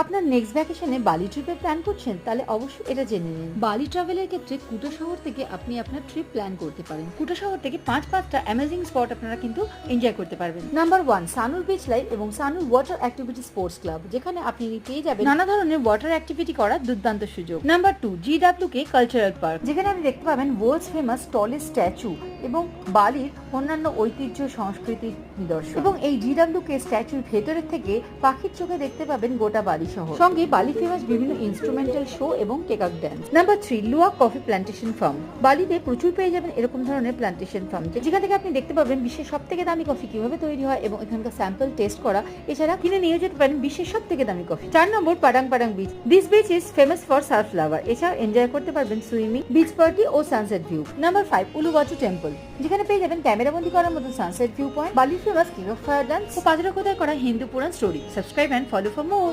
আপনার নেক্সট ভ্যাকেশনে বালি ট্রিপের প্ল্যান করছেন, তাহলে অবশ্যই এটা জেনে নিন। বালি ট্রাভেলের ক্ষেত্রে কুটো শহর থেকে আপনি আপনার ট্রিপ প্ল্যান করতে পারেন। কুটো শহর থেকে পাঁচটা অ্যামেজিং স্পট আপনারা কিন্তু এনজয় করতে পারবেন। নাম্বার 1, সানুর বিচ লাইফ এবং Sanur water activity sports club, যেখানে আপনি পেয়ে যাবেন নানা ধরনের ওয়াটার অ্যাক্টিভিটি করার দুর্দান্ত সুযোগ। নাম্বার 2, GWK কালচারাল পার্ক, যেখানে আপনি দেখতে পাবেন ওয়ার্ল্ডস ফেমাস টলেস্ট স্ট্যাচু এবং বালির অন্যান্য ঐতিহ্য সংস্কৃতির নিদর্শন। এবং এই GWK স্ট্যাচুর ভেতরের থেকে পাখির চোখে দেখতে পাবেন গোটা বালি শহর, সঙ্গে বালি ফেমাস বিভিন্ন ইনস্ট্রুমেন্টাল শো এবং টেকআউট dance. Number 3, Luwak coffee plantation farm. বালিতে প্রচুর পেয়ে যাবেন এরকম ধরনের প্ল্যান্টেশন ফার্ম, যেখান থেকে আপনি দেখতে পাবেন বিশ্বের সবথেকে দামি কফি কিভাবে তৈরি হয় এবং এখানকার স্যাম্পল টেস্ট করা। এছাড়া কিনে নিয়ে যেতে পারেন বিশ্বের সবথেকে দামি coffee. 4 number, Padang Padang beach. This beach is famous for surf lover. এছাড়াও এনজয় করতে পারবেন সুইমিং, বিচ পার্টি ও সানসেট ভিউ। নাম্বার 5, উলুবাচু টেম্পল, যেখানে পেয়ে যাবেন ক্যামেরাবন্দি করার মতো সানসেট ভিউ পয়েন্ট, বালির famous king of fire dance ও পাজরা কোথায় করা হিন্দু পুরাণ story. Subscribe and follow for more.